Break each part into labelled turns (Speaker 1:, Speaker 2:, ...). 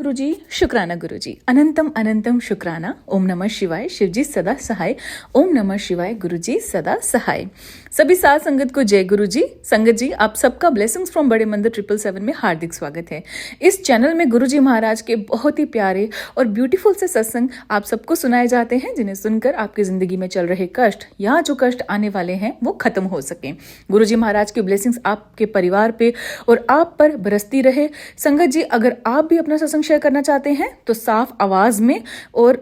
Speaker 1: गुरुजी, शुक्राना गुरुजी, अनंतम अनंतम शुक्राना। ओम नमः शिवाय, शिवजी सदा सहाय। ओम नमः शिवाय, गुरुजी सदा सहाय। सभी साथ संगत को जय गुरुजी। संगत जी, आप सबका ब्लेसिंग्स फ्रॉम बड़े मंदिर 777 में हार्दिक स्वागत है। इस चैनल में गुरुजी महाराज के बहुत ही प्यारे और ब्यूटीफुल से सत्संग आप सबको सुनाए जाते हैं, जिन्हें सुनकर आपकी जिंदगी में चल रहे कष्ट या जो कष्ट आने वाले हैं वो खत्म हो सके। गुरुजी महाराज की ब्लेसिंग्स आपके परिवार पे और आप पर बरसती रहे। संगत जी, अगर आप भी अपना सत्संग शेयर करना चाहते हैं तो साफ आवाज में और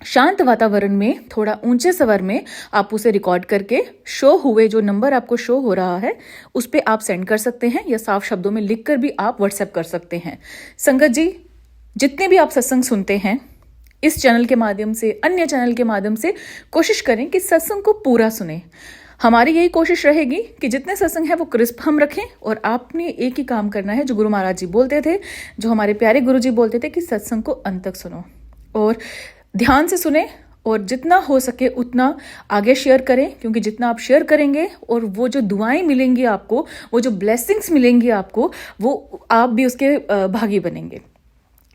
Speaker 1: शांत वातावरण में थोड़ा ऊंचे स्वर में आप उसे रिकॉर्ड करके शो हुए जो नंबर आपको शो हो रहा है उस पे आप सेंड कर सकते हैं, या साफ शब्दों में लिखकर भी आप व्हाट्सएप कर सकते हैं। संगत जी, जितने भी आप सत्संग सुनते हैं इस चैनल के माध्यम से, अन्य चैनल के माध्यम से, कोशिश करें कि सत्संग को पूरा सुने। हमारी यही कोशिश रहेगी कि जितने सत्संग है वो क्रिस्प हम रखें, और आपने एक ही काम करना है जो गुरु महाराज जी बोलते थे, जो हमारे प्यारे गुरु जी बोलते थे कि सत्संग को अंत तक सुनो और ध्यान से सुने, और जितना हो सके उतना आगे शेयर करें, क्योंकि जितना आप शेयर करेंगे और वो जो दुआएं मिलेंगी आपको, वो जो ब्लेसिंग्स मिलेंगी आपको, वो आप भी उसके भागी बनेंगे।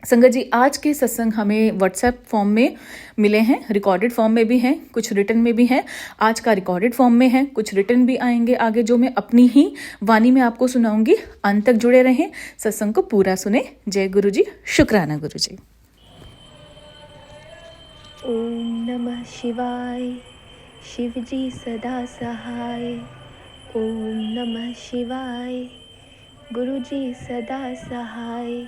Speaker 1: संगत जी, आज के सत्संग हमें व्हाट्सएप फॉर्म में मिले हैं, रिकॉर्डेड फॉर्म में भी हैं, कुछ रिटर्न में भी हैं। आज का रिकॉर्डेड फॉर्म में है, कुछ रिटर्न भी आएंगे आगे, जो मैं अपनी ही वाणी में आपको सुनाऊंगी। अंत तक जुड़े रहें, सत्संग को पूरा सुने। जय गुरु जी, शुक्राना गुरु जी।
Speaker 2: ओम नमः शिवाय, शिवजी सदा सहाय। ओम नमः शिवाय, गुरुजी सदा सहाय।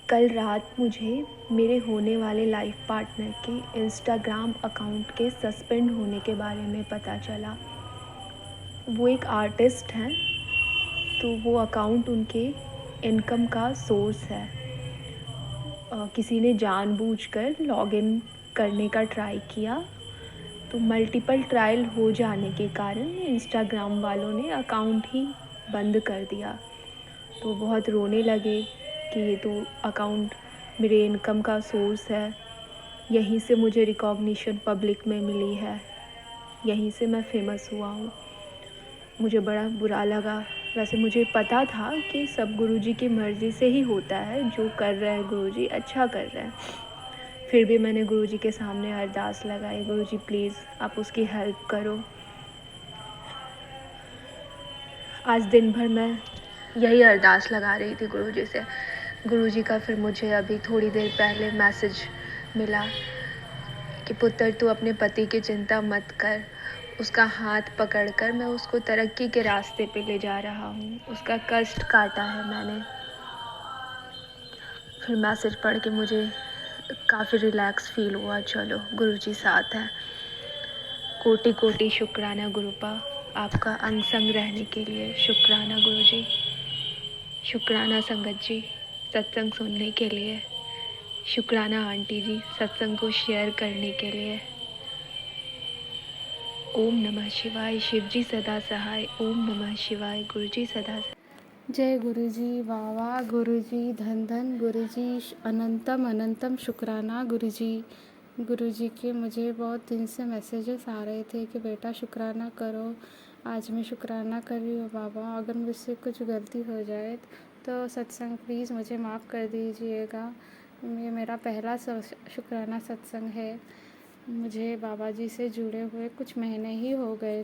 Speaker 2: कल रात मुझे मेरे होने वाले लाइफ पार्टनर के इंस्टाग्राम अकाउंट के सस्पेंड होने के बारे में पता चला। वो एक आर्टिस्ट हैं, तो वो अकाउंट उनके इनकम का सोर्स है। किसी ने जानबूझकर लॉगिन करने का ट्राई किया, तो मल्टीपल ट्रायल हो जाने के कारण इंस्टाग्राम वालों ने अकाउंट ही बंद कर दिया। तो बहुत रोने लगे कि ये तो अकाउंट मेरे इनकम का सोर्स है, यहीं से मुझे रिकॉग्निशन पब्लिक में मिली है, यहीं से मैं फेमस हुआ हूँ। मुझे बड़ा बुरा लगा। वैसे मुझे पता था कि सब गुरुजी की मर्ज़ी से ही होता है, जो कर रहे हैं गुरुजी अच्छा कर रहे हैं। फिर भी मैंने गुरुजी के सामने अरदास लगाई, गुरुजी प्लीज़ आप उसकी हेल्प करो। आज दिन भर मैं यही अरदास लगा रही थी गुरुजी से। गुरुजी का फिर मुझे अभी थोड़ी देर पहले मैसेज मिला कि पुत्र तू अपने पति की चिंता मत कर, उसका हाथ पकड़कर मैं उसको तरक्की के रास्ते पे ले जा रहा हूँ, उसका कष्ट काटा है मैंने। फिर मैसेज पढ़ के मुझे काफ़ी रिलैक्स फील हुआ। चलो गुरुजी साथ हैं। कोटि कोटि शुक्राना गुरुपा, आपका अंग संग रहने के लिए शुक्राना गुरुजी। शुक्राना संगत जी, सत्संग सुनने के लिए। शुक्राना आंटी जी, सत्संग को शेयर करने के लिए। ओम नमः शिवाय, शिवजी सदा सहाय। ओम नमः शिवाय, गुरुजी सदा सहाय।
Speaker 3: जय गुरुजी, वाह गुरुजी, धन धन गुरुजी, अनंतम अनंतम शुक्राना गुरुजी। गुरुजी के मुझे बहुत दिन से मैसेजेस आ रहे थे कि बेटा शुक्राना करो। आज मैं शुक्राना कर रही हूँ बाबा। अगर मुझसे कुछ गलती हो जाए तो सत्संग प्लीज़ मुझे माफ़ कर दीजिएगा। ये मेरा पहला शुक्राना सत्संग है। मुझे बाबा जी से जुड़े हुए कुछ महीने ही हो गए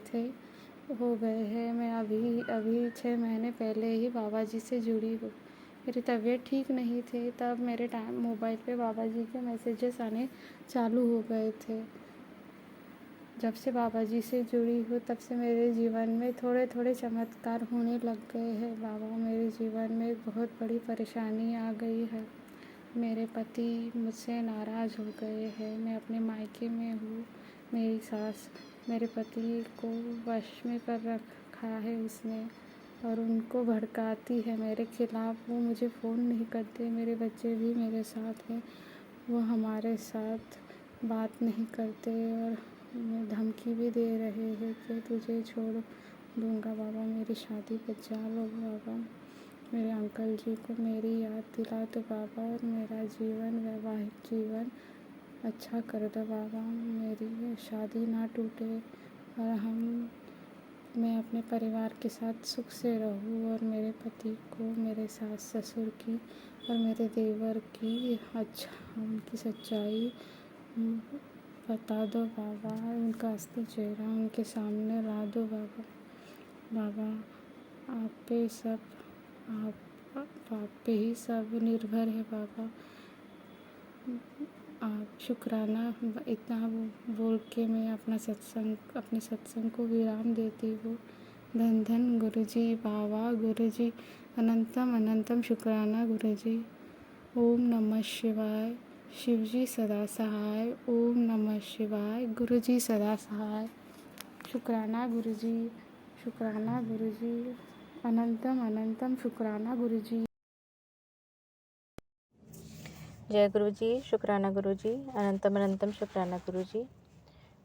Speaker 3: हैं। मैं अभी 6 महीने पहले ही बाबा जी से जुड़ी हूँ। मेरी तबीयत ठीक नहीं थी, तब मेरे टाइम मोबाइल पे बाबा जी के मैसेजेस आने चालू हो गए थे। जब से बाबा जी से जुड़ी हूँ तब से मेरे जीवन में थोड़े थोड़े चमत्कार होने लग गए हैं। बाबा, मेरे जीवन में बहुत बड़ी परेशानी आ गई है। मेरे पति मुझसे नाराज़ हो गए हैं। मैं अपने मायके में हूँ। मेरी सास मेरे पति को वश में कर रखा है उसने, और उनको भड़काती है मेरे खिलाफ़। वो मुझे फ़ोन नहीं करते। मेरे बच्चे भी मेरे साथ हैं, वो हमारे साथ बात नहीं करते और धमकी भी दे रहे हैं कि तुझे छोड़ दूँगा। बाबा, मेरी शादी बचा लो बाबा। मेरे अंकल जी को मेरी याद दिला दो बाबा, और मेरा जीवन, वैवाहिक जीवन अच्छा कर दो बाबा। मेरी शादी ना टूटे और हम मैं अपने परिवार के साथ सुख से रहूँ और मेरे पति को, मेरे सास ससुर की और मेरे देवर की उनकी सच्चाई बता दो बाबा। उनका असली चेहरा उनके सामने ला दो बाबा। बाबा आप पे सब आप पे ही सब निर्भर है बाबा। आप शुक्राना। इतना बोल के मैं अपने सत्संग को विराम देती हूँ। धन धन गुरुजी, बाबा गुरुजी, अनंतम अनंतम शुक्राना गुरुजी। ओम नमः शिवाय। शिवजी सदा सहाय। ओम नमः शिवाय। गुरुजी सदा सहाय। शुक्राना गुरुजी, शुक्राना गुरुजी, अनंतम अनंतम शुक्राना गुरुजी।
Speaker 4: जय गुरु जी, शुक्राना गुरु जी, अनंतम अनंतम शुक्राना गुरु जी।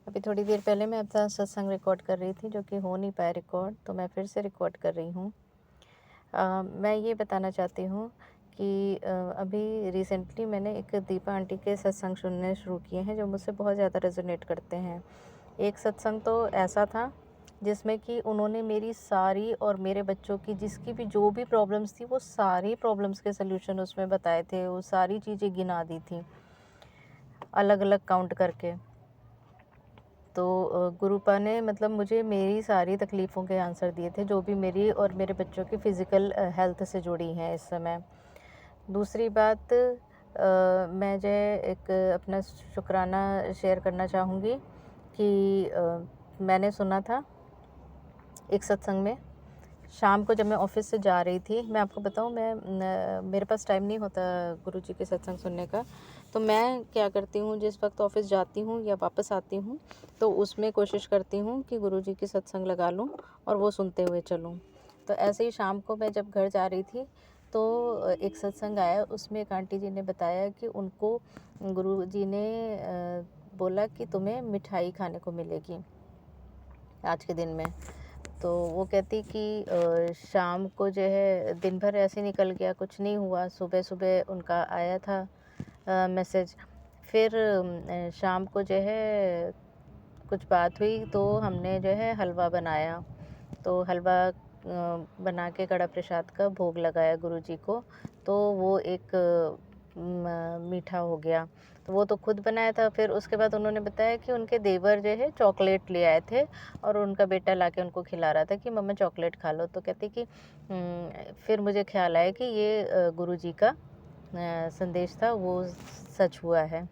Speaker 4: अभी थोड़ी देर पहले मैं अपना सत्संग रिकॉर्ड कर रही थी, जो कि हो नहीं पाया रिकॉर्ड, तो मैं फिर से रिकॉर्ड कर रही हूँ। मैं ये बताना चाहती हूँ कि अभी रिसेंटली मैंने एक दीपा आंटी के सत्संग सुनने शुरू किए हैं, जो मुझसे बहुत ज़्यादा रेजोनेट करते हैं। एक सत्संग तो ऐसा था जिसमें कि उन्होंने मेरी सारी और मेरे बच्चों की जिसकी भी जो भी प्रॉब्लम्स थी, वो सारी प्रॉब्लम्स के सल्यूशन उसमें बताए थे। वो सारी चीज़ें गिना दी थी अलग अलग काउंट करके। तो गुरुपा ने मतलब मुझे मेरी सारी तकलीफ़ों के आंसर दिए थे, जो भी मेरी और मेरे बच्चों की फ़िज़िकल हेल्थ से जुड़ी हैं इस समय। दूसरी बात, मैं जो है एक अपना शुक्राना शेयर करना चाहूँगी कि मैंने सुना था एक सत्संग में, शाम को जब मैं ऑफ़िस से जा रही थी। मैं आपको बताऊँ, मेरे पास टाइम नहीं होता गुरुजी के सत्संग सुनने का, तो मैं क्या करती हूँ, जिस वक्त ऑफ़िस जाती हूँ या वापस आती हूँ, तो उसमें कोशिश करती हूँ कि गुरुजी की सत्संग लगा लूँ और वो सुनते हुए चलूँ। तो ऐसे ही शाम को मैं जब घर जा रही थी, तो एक सत्संग आया। उसमें एक आंटी जी ने बताया कि उनको गुरुजी ने बोला कि तुम्हें मिठाई खाने को मिलेगी आज के दिन में। तो वो कहती कि शाम को जो है दिन भर ऐसे निकल गया, कुछ नहीं हुआ। सुबह सुबह उनका आया था मैसेज। फिर शाम को जो है कुछ बात हुई, तो हमने जो है हलवा बनाया। तो हलवा बना के कड़ा प्रसाद का भोग लगाया गुरुजी को, तो वो एक मीठा हो गया। तो वो तो खुद बनाया था। फिर उसके बाद उन्होंने बताया कि उनके देवर जो है चॉकलेट ले आए थे और उनका बेटा लाके उनको खिला रहा था कि मम्मा चॉकलेट खा लो। तो कहती कि फिर मुझे ख्याल आया कि ये गुरुजी का संदेश था, वो सच हुआ है।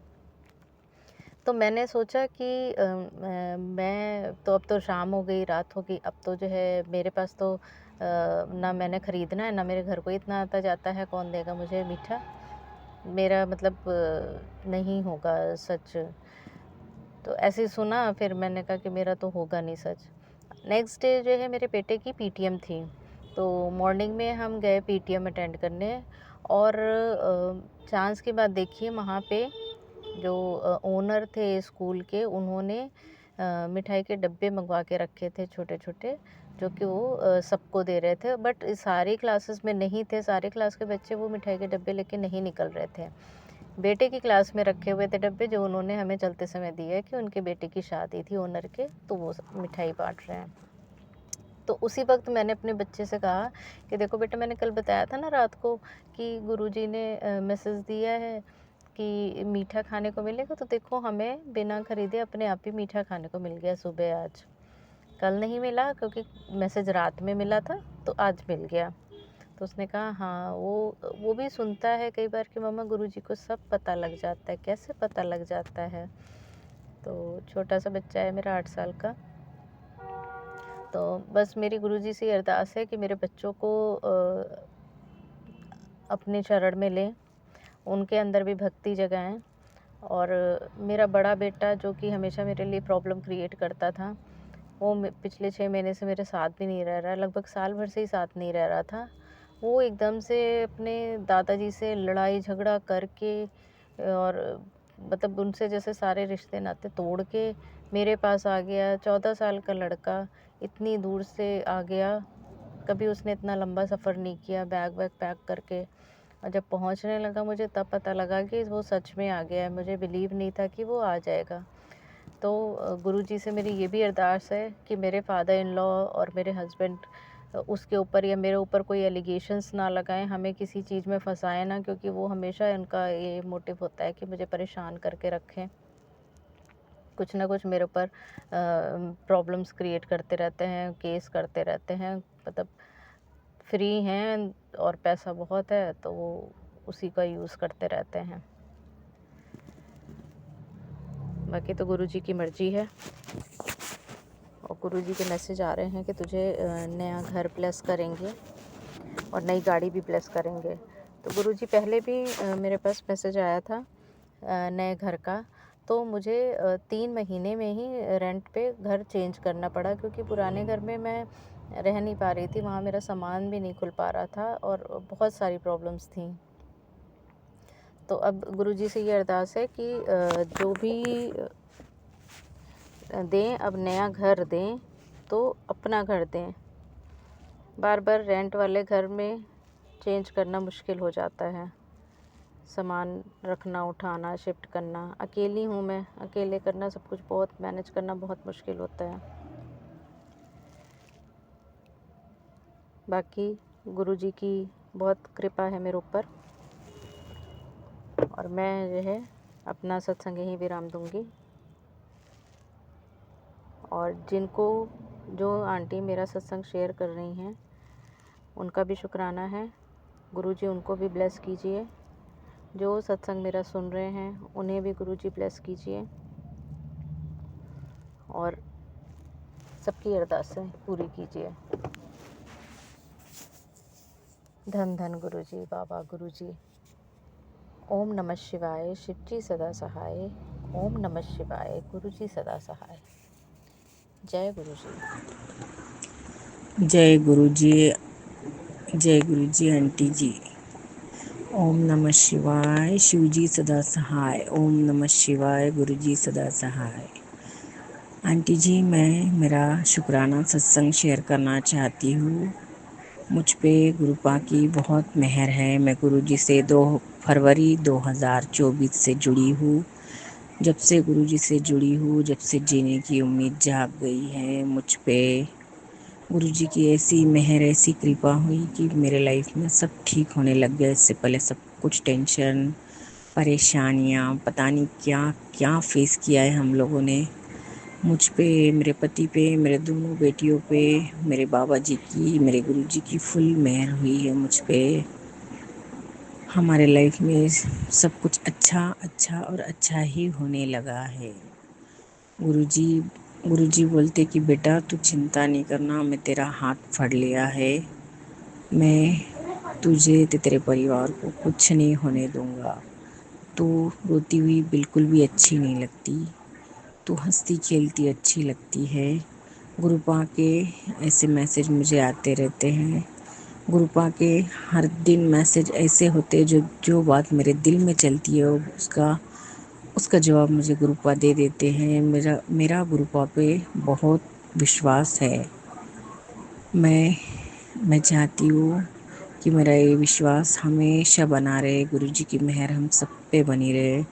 Speaker 4: तो मैंने सोचा कि मैं तो अब तो शाम हो गई, रात हो गई, अब तो जो है मेरे पास तो ना मैंने ख़रीदना है, ना मेरे घर को इतना आता जाता है, कौन देगा मुझे मीठा। मेरा मतलब नहीं होगा सच। तो ऐसे ही सुना, फिर मैंने कहा कि मेरा तो होगा नहीं सच। नेक्स्ट डे जो है मेरे बेटे की पीटीएम थी, तो मॉर्निंग में हम गए पीटीएम अटेंड करने। और चांस की बात देखिए, वहाँ पे जो ओनर थे स्कूल के, उन्होंने मिठाई के डब्बे मंगवा के रखे थे छोटे छोटे, जो कि वो सबको दे रहे थे। बट सारी क्लासेस में नहीं थे, सारे क्लास के बच्चे वो मिठाई के डब्बे लेके नहीं निकल रहे थे। बेटे की क्लास में रखे हुए थे डब्बे, जो उन्होंने हमें चलते समय दिए कि उनके बेटे की शादी थी ओनर के, तो वो मिठाई बांट रहे हैं। तो उसी वक्त मैंने अपने बच्चे से कहा कि देखो बेटा, मैंने कल बताया था ना रात को कि गुरुजी ने मैसेज दिया है कि मीठा खाने को मिलेगा। तो देखो, हमें बिना खरीदे अपने आप ही मीठा खाने को मिल गया सुबह आज। कल नहीं मिला क्योंकि मैसेज रात में मिला था, तो आज मिल गया। तो उसने कहा हाँ, वो भी सुनता है कई बार कि मम्मा गुरुजी को सब पता लग जाता है। कैसे पता लग जाता है? तो छोटा सा बच्चा है मेरा, 8 साल का। तो बस मेरी गुरुजी से अरदास है कि मेरे बच्चों को अपने चरण में लें, उनके अंदर भी भक्ति जगाएं। और मेरा बड़ा बेटा, जो कि हमेशा मेरे लिए प्रॉब्लम क्रिएट करता था, वो पिछले 6 महीने से मेरे साथ भी नहीं रह रहा है। लगभग साल भर से ही साथ नहीं रह रहा था। वो एकदम से अपने दादाजी से लड़ाई झगड़ा करके, और मतलब उनसे जैसे सारे रिश्ते नाते तोड़ के मेरे पास आ गया। 14 साल का लड़का इतनी दूर से आ गया। कभी उसने इतना लंबा सफ़र नहीं किया बैग वैग पैक करके। और जब पहुंचने लगा मुझे, तब पता लगा कि वो सच में आ गया है। मुझे बिलीव नहीं था कि वो आ जाएगा। तो गुरुजी से मेरी ये भी अरदास है कि मेरे फादर इन लॉ और मेरे हस्बैंड उसके ऊपर या मेरे ऊपर कोई एलिगेशंस ना लगाएं, हमें किसी चीज़ में फंसाएं ना, क्योंकि वो हमेशा उनका ये मोटिव होता है कि मुझे परेशान करके रखें, कुछ ना कुछ मेरे ऊपर प्रॉब्लम्स क्रिएट करते रहते हैं, केस करते रहते हैं। मतलब फ्री हैं और पैसा बहुत है तो वो उसी का यूज़ करते रहते हैं। बाकी तो गुरुजी की मर्ज़ी है। और गुरुजी के मैसेज आ रहे हैं कि तुझे नया घर ब्लेस करेंगे और नई गाड़ी भी ब्लेस करेंगे। तो गुरुजी पहले भी मेरे पास मैसेज आया था नए घर का, तो मुझे 3 महीने में ही रेंट पे घर चेंज करना पड़ा, क्योंकि पुराने घर में मैं रह नहीं पा रही थी, वहाँ मेरा सामान भी नहीं खुल पा रहा था और बहुत सारी प्रॉब्लम्स थी। तो अब गुरुजी से ये अरदास है कि जो भी दें, अब नया घर दें तो अपना घर दें। बार बार रेंट वाले घर में चेंज करना मुश्किल हो जाता है, सामान रखना, उठाना, शिफ्ट करना। अकेली हूँ मैं, अकेले करना सब कुछ बहुत मैनेज करना बहुत मुश्किल होता है। बाकी गुरुजी की बहुत कृपा है मेरे ऊपर, और मैं जो है अपना सत्संग यहीं विराम दूंगी। और जिनको जो आंटी मेरा सत्संग शेयर कर रही हैं उनका भी शुक्राना है। गुरुजी उनको भी ब्लेस कीजिए। जो सत्संग मेरा सुन रहे हैं उन्हें भी गुरुजी ब्लेस कीजिए और सबकी अरदासें पूरी कीजिए। धन धन गुरुजी, बाबा गुरुजी। ओम नमः शिवाय, शिवजी सदा सहाय। ओम नमः शिवाय, गुरुजी सदा सहाय। जय गुरुजी।
Speaker 5: जय गुरु जी, जय गुरु जी आंटी जी। ओम नमः शिवाय, शिवजी सदा सहाय। ओम नमः शिवाय, गुरु जी सदा सहाय। आंटी जी, मैं मेरा शुक्राना सत्संग शेयर करना चाहती हूँ। मुझ पे गुरुपा की बहुत मेहर है। मैं गुरु जी से 2 फरवरी 2024 से जुड़ी हूँ। जब से गुरु जी से जुड़ी हूँ, जब से जीने की उम्मीद जाग गई है मुझ पे गुरु जी की ऐसी मेहर, ऐसी कृपा हुई कि मेरे लाइफ में सब ठीक होने लग गया। इससे पहले सब कुछ टेंशन, परेशानियाँ, पता नहीं क्या क्या फेस किया है हम लोगों ने। मुझ पे, मेरे पति पे, मेरे दोनों बेटियों पे, मेरे बाबा जी की, मेरे गुरु जी की फुल मेहर हुई है मुझ पे। हमारे लाइफ में सब कुछ अच्छा और अच्छा ही होने लगा है। गुरुजी बोलते कि बेटा तू चिंता नहीं करना, मैं तेरा हाथ फड़ लिया है। मैं तुझे तेरे परिवार को कुछ नहीं होने दूंगा। तू रोती हुई बिल्कुल भी अच्छी नहीं लगती, तू हंसती खेलती अच्छी लगती है। गुरुपा के ऐसे मैसेज मुझे आते रहते हैं। गुरुपा के हर दिन मैसेज ऐसे होते हैं जो बात मेरे दिल में चलती है उसका जवाब मुझे गुरुपा दे देते हैं। मेरा गुरुपा पे बहुत विश्वास है। मैं चाहती हूँ कि मेरा ये विश्वास हमेशा बना रहे। गुरुजी की मेहर हम सब पे बनी रहे।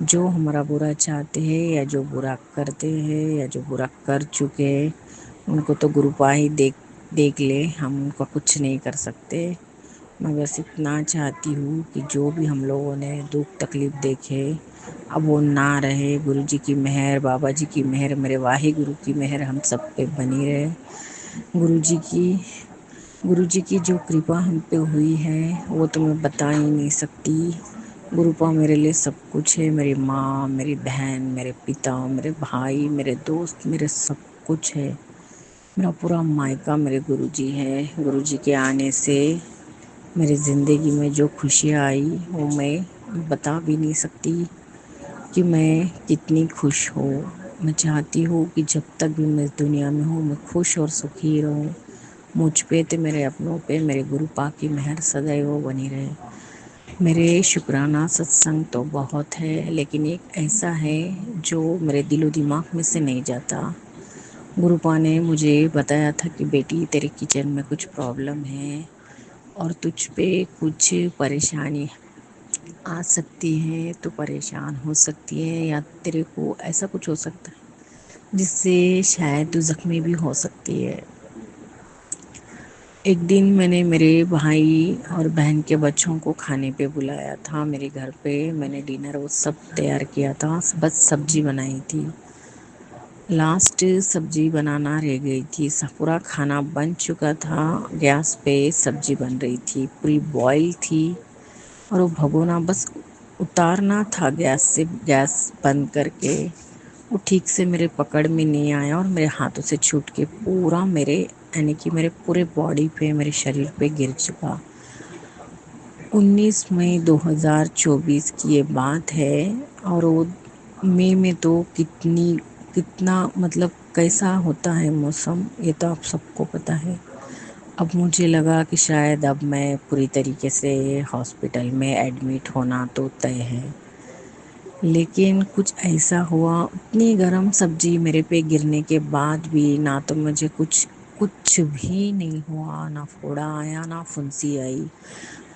Speaker 5: जो हमारा बुरा चाहते हैं या जो बुरा करते हैं या जो बुरा कर चुके हैं उनको तो गुरुपा ही देख ले, हम उनका कुछ नहीं कर सकते। मैं बस इतना चाहती हूँ कि जो भी हम लोगों ने दुख तकलीफ़ देखे अब वो ना रहे। गुरुजी की मेहर, बाबा जी की मेहर, मेरे वाहिगुरु की मेहर हम सब पे बनी रहे। गुरुजी की जो कृपा हम पे हुई है वो तो मैं बता ही नहीं सकती। गुरुपा मेरे लिए सब कुछ है। मेरी माँ, मेरी बहन, मेरे पिता, मेरे भाई, मेरे दोस्त, मेरे सब कुछ है। मेरा पूरा मायका मेरे गुरुजी है। गुरुजी के आने से मेरी ज़िंदगी में जो खुशियाँ आई वो मैं बता भी नहीं सकती कि मैं कितनी खुश हूँ। मैं चाहती हूँ कि जब तक भी मैं इस दुनिया में हूँ मैं खुश और सुखी रहूँ। मुझ पे तो मेरे अपनों पे मेरे गुरुपा की मेहर सदैव बनी रहे। मेरे शुक्राना सत्संग तो बहुत है, लेकिन एक ऐसा है जो मेरे दिलो दिमाग में से नहीं जाता। गुरुपा ने मुझे बताया था कि बेटी तेरे किचन में कुछ प्रॉब्लम है और तुझ पे कुछ परेशानी आ सकती है, तो परेशान हो सकती है या तेरे को ऐसा कुछ हो सकता है जिससे शायद तो जख्मी भी हो सकती है। एक दिन मैंने मेरे भाई और बहन के बच्चों को खाने पे बुलाया था मेरे घर पे। मैंने डिनर वो सब तैयार किया था, बस सब्जी बनाई थी। लास्ट सब्जी बनाना रह गई थी। सब पूरा खाना बन चुका था, गैस पे सब्जी बन रही थी, पूरी बॉईल थी। और वो भगोना बस उतारना था गैस से, गैस बंद करके। वो ठीक से मेरे पकड़ में नहीं आया और मेरे हाथों से छूट के पूरा मेरे यानी कि मेरे पूरे बॉडी पे, मेरे शरीर पे गिर चुका। 19 मई 2024 की ये बात है। और वो मई में तो कितना मतलब कैसा होता है मौसम, ये तो आप सबको पता है। अब मुझे लगा कि शायद अब मैं पूरी तरीके से हॉस्पिटल में एडमिट होना तो तय है। लेकिन कुछ ऐसा हुआ, उतनी गर्म सब्जी मेरे पे गिरने के बाद भी ना तो मुझे कुछ भी नहीं हुआ, ना फोड़ा आया ना फुंसी आई।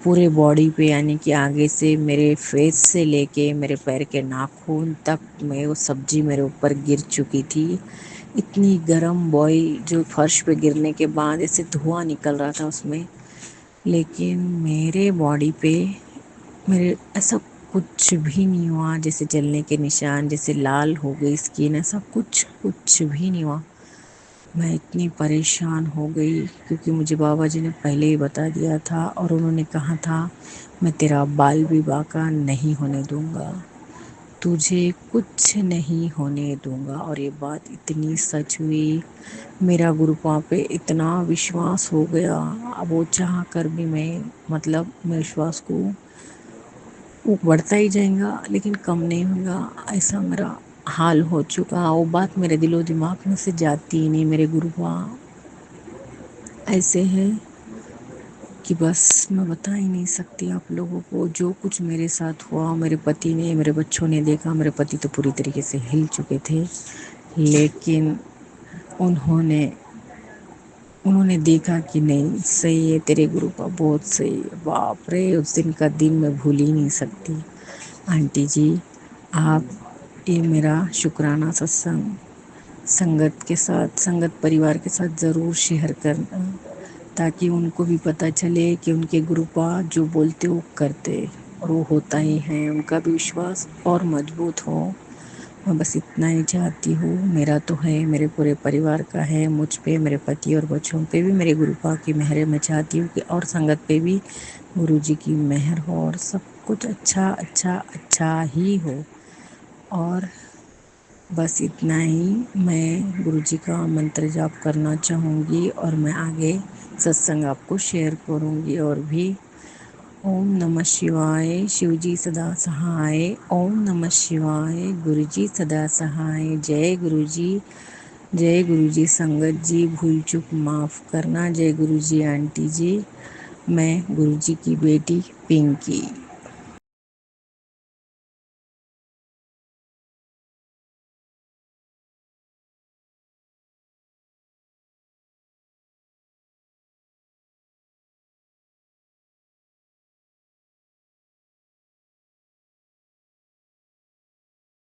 Speaker 5: पूरे बॉडी पे यानी कि आगे से मेरे फेस से लेके मेरे पैर के नाखून तक में वो सब्जी मेरे ऊपर गिर चुकी थी। इतनी गर्म बॉईल जो फर्श पे गिरने के बाद ऐसे धुआं निकल रहा था उसमें। लेकिन मेरे बॉडी पे मेरे ऐसा कुछ भी नहीं हुआ, जैसे जलने के निशान, जैसे लाल हो गई स्किन, ऐसा कुछ भी नहीं हुआ। मैं इतनी परेशान हो गई क्योंकि मुझे बाबा जी ने पहले ही बता दिया था और उन्होंने कहा था मैं तेरा बाल विवाह का नहीं होने दूंगा, तुझे कुछ नहीं होने दूंगा। और ये बात इतनी सच हुई। मेरा गुरुपा पे इतना विश्वास हो गया। अब वो चाह कर भी मैं मतलब मैं विश्वास को वो बढ़ता ही जाएगा लेकिन कम नहीं होगा, ऐसा मेरा हाल हो चुका। वो बात मेरे दिलो दिमाग में से जाती ही नहीं। मेरे गुरुपा ऐसे है कि बस मैं बता ही नहीं सकती आप लोगों को। जो कुछ मेरे साथ हुआ, मेरे पति ने, मेरे बच्चों ने देखा। मेरे पति तो पूरी तरीके से हिल चुके थे, लेकिन उन्होंने उन्होंने देखा कि नहीं सही है, तेरे गुरुपा बहुत सही है। बाप रे, उस दिन का दिन मैं भूल ही नहीं सकती। आंटी जी, आप ये मेरा शुक्राना सत्संग संगत के साथ, संगत परिवार के साथ ज़रूर शेयर करना, ताकि उनको भी पता चले कि उनके गुरुपा जो बोलते वो करते और वो होता ही है। उनका भी विश्वास और मजबूत हो। मैं बस इतना ही चाहती हूँ। मेरा तो है, मेरे पूरे परिवार का है, मुझ पे, मेरे पति और बच्चों पे भी मेरे गुरुपा की मेहर। मैं चाहती हूँ कि और संगत पे भी गुरु जी की मेहर हो और सब कुछ अच्छा अच्छा अच्छा ही हो। और बस इतना ही मैं गुरु जी का मंत्र जाप करना चाहूँगी और मैं आगे सत्संग आपको शेयर करूँगी। और भी ओम नमः शिवाय, शिवजी सदा सहाय। ओम नमः शिवाय, गुरुजी सदा सहाय। जय गुरुजी, जय गुरुजी। संगत जी, भूल चूक माफ़ करना। जय गुरुजी आंटी जी। मैं गुरुजी की बेटी पिंकी।